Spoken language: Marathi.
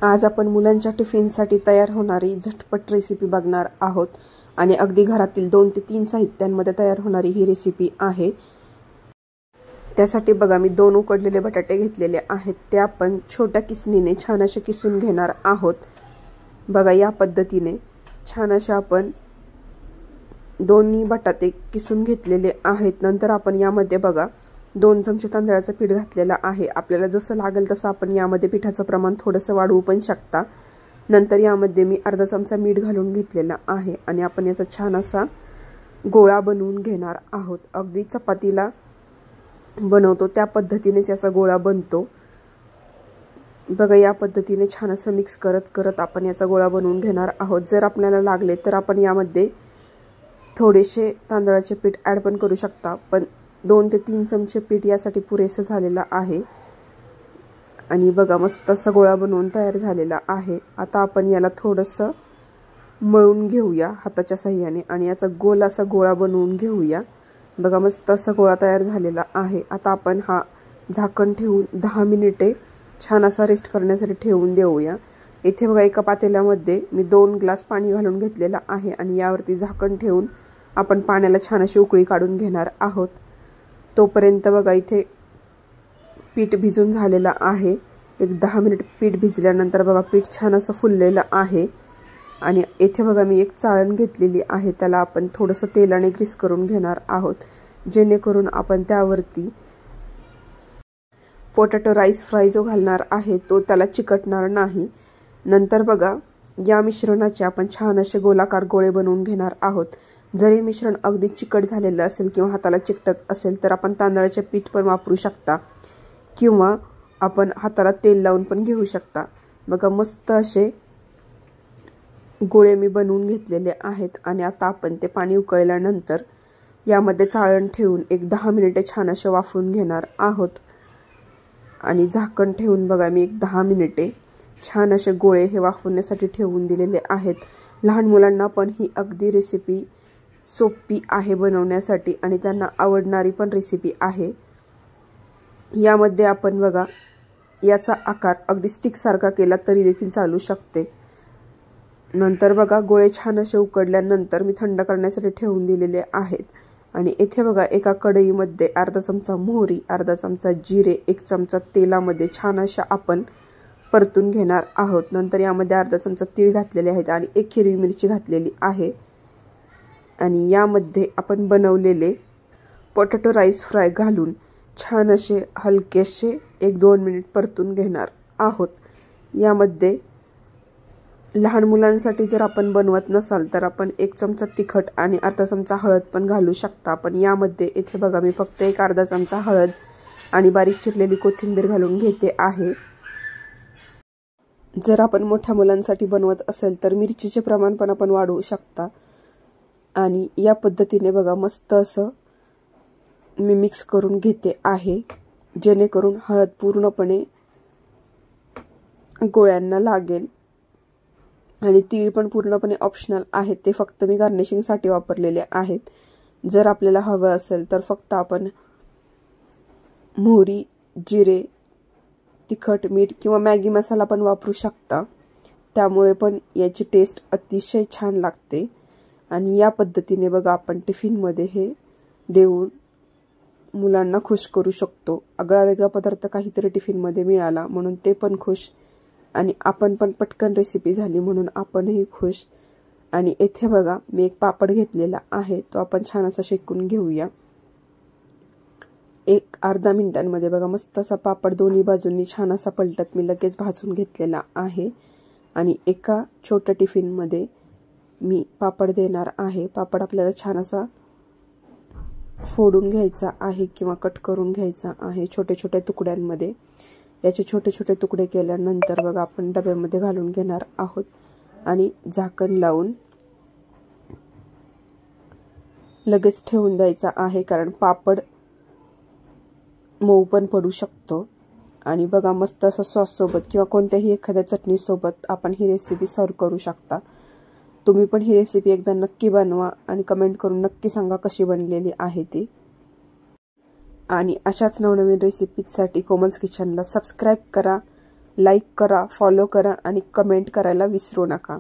आज आपण मुलांच्या टिफिनसाठी तयार होणारी झटपट रेसिपी बघणार आहोत आणि अगदी घरातील 2 ते 3 साहित्यांमध्ये तयार होणारी ही रेसिपी आहे। त्यासाठी बघा मी 2 उकडलेले बटाटे घेतलेले आहेत, ते आपण छोट्या किसणीने छान असे किसून घेणार आहोत। बघा या पद्धतीने छान असे आपण दोन्ही बटाटे किसून घेतलेले आहेत। नंतर आपण यामध्ये बघा 2 चमचे तांदळाचं पीठ घातलेलं आहे। आपल्याला जसं लागेल तसं आपण यामध्ये पिठाचं प्रमाण थोडंसं वाढवू पण शकता। नंतर यामध्ये मी अर्धा चमचा मीठ घालून घेतलेला आहे आणि आपण याचा छान असा गोळा बनवून घेणार आहोत। अगदी चपातीला बनवतो त्या पद्धतीनेच याचा गोळा बनतो। बघा या पद्धतीने छान असं मिक्स करत करत आपण याचा गोळा बनवून घेणार आहोत। जर आपल्याला लागले तर आपण यामध्ये थोडेसे तांदळाचे पीठ ॲड पण करू शकता, पण 2 ते 3 चमचे पीठ यासाठी पुरेसे झालेला आहे। आणि बघा मस्त असा गोळा बनवून तयार झालेला आहे। आता आपण याला थोडंसं मळून घेऊया हाताच्या साहाय्याने आणि याचा गोल असा गोळा बनवून घेऊया। बघा मस्त असा गोळा तयार झालेला आहे। आता आपण हा झाकण ठेवून 10 मिनिटे छान असा रेस्ट करण्यासाठी ठेवून देऊया। इथे बघा एका पातेल्यामध्ये मी 2 ग्लास पाणी घालून घेतलेला आहे आणि यावरती झाकण ठेवून आपण पाण्याला छान अशी उकळी काढून घेणार आहोत। तोपर्यंत बघा इथे पीठ भिजून झालेला आहे। एक 10 मिनिट पीठ भिजल्यानंतर बघा पीठ छान असं फुललेलं आहे आणि इथे बघा मी एक चाळण घेतलेली आहे, त्याला आपण थोडंसं तेलाने ग्रीस करून घेणार आहोत, जेणेकरून आपण त्यावरती पोटॅटो राईस फ्राय जो घालणार आहे तो त्याला चिकटणार नाही। नंतर बघा या मिश्रणाचे आपण छान असे गोलाकार गोळे बनवून घेणार आहोत। जरी मिश्रण अगदी चिकट झालेलं असेल किंवा हाताला चिकटत असेल तर आपण तांदळाचे पीठ पण वापरू शकता किंवा आपण हाताला तेल लावून पण घेऊ शकता। बघा मस्त असे गोळे मी बनवून घेतलेले आहेत आणि आता आपण ते पाणी उकळल्यानंतर यामध्ये चाळण ठेवून एक 10 मिनिटे छान असे वाफवून घेणार आहोत। आणि झाकण ठेवून बघा मी एक 10 मिनिटे छान असे गोळे हे वाफवण्यासाठी ठेवून दिलेले आहेत। लहान मुलांना पण ही अगदी रेसिपी सोपी आहे बनवण्यासाठी आणि त्यांना आवडणारी पण रेसिपी आहे। यामध्ये आपण बघा याचा आकार अगदी स्टिक सारखा केला तरी देखील चालू शकते। नंतर बघा गोळे छान असे उकडल्यानंतर मी थंड करण्यासाठी ठेवून दिलेले आहेत आणि इथे बघा एका कढईमध्ये अर्धा चमचा मोहरी, अर्धा चमचा जिरे, 1 चमचा तेलामध्ये छान अशा आपण परतून घेणार आहोत। नंतर यामध्ये अर्धा चमचा तीळ घातलेले आहेत आणि 1 हिरवी मिरची घातलेली आहे आणि यामध्ये आपण बनवलेले पोटॅटो राईस फ्राय घालून छान असे हलकेसे 1-2 मिनिट परतून घेणार आहोत। यामध्ये लहान मुलांसाठी जर आपण बनवत नसाल तर आपण 1 चमचा तिखट आणि अर्धा चमचा हळद पण घालू शकता, पण यामध्ये इथे बघा मी फक्त एक अर्धा चमचा हळद आणि बारीक चिरलेली कोथिंबीर घालून घेते आहे। जर आपण मोठ्या मुलांसाठी बनवत असेल तर मिरचीचे प्रमाण पण आपण वाढवू शकता। आणि या पद्धतीने बघा मस्त असं मी मिक्स करून घेते आहे, जेणेकरून हळद पूर्णपणे गोळ्यांना लागेल। आणि तीळ पण पूर्णपणे ऑप्शनल आहेत, ते फक्त मी गार्निशिंगसाठी वापरलेले आहेत। जर आपल्याला हवं असेल तर फक्त आपण मोहरी, जिरे, तिखट, मीठ किंवा मॅगी मसाला पण वापरू शकता, त्यामुळे पण याची टेस्ट अतिशय छान लागते। आणि या पद्धतीने बघा आपण टिफिनमध्ये हे देऊन मुलांना खुश करू शकतो। आगळा वेगळा पदार्थ काहीतरी टिफिनमध्ये मिळाला म्हणून ते पण खुश आणि आपण पण पटकन रेसिपी झाली म्हणून आपणही खुश। आणि इथे बघा मी एक पापड घेतलेला आहे, तो आपण छान असा शेकून घेऊया। 1-अर्धा मिनिटांमध्ये बघा मस्त असा पापड दोन्ही बाजूंनी छान असा पलटत मी लगेच भाजून घेतलेला आहे आणि एका छोट्या टिफिनमध्ये मी पापड देणार आहे। पापड आपल्याला छान असा फोडून घ्यायचा आहे किंवा कट करून घ्यायचा आहे छोटे छोटे तुकड्यांमध्ये। याचे छोटे छोटे तुकडे केल्यानंतर बघा आपण डब्यामध्ये घालून घेणार आहोत आणि झाकण लावून लगेच ठेवून द्यायचा आहे, कारण पापड मऊ पण पडू शकतो। आणि बघा मस्त असं सॉस सोबत किंवा कोणत्याही एखाद्या चटणी सोबत आपण ही रेसिपी सर्व करू शकता। तुम्ही पण ही रेसिपी एकदा नक्की बनवा आणि कमेंट करून नक्की सांगा कशी बनलेली आहे ती। आणि अशाच नवनवीन रेसिपीसाठी कोमल्स किचनला सबस्क्राइब करा, लाईक करा, फॉलो करा आणि कमेंट करायला विसरू नका.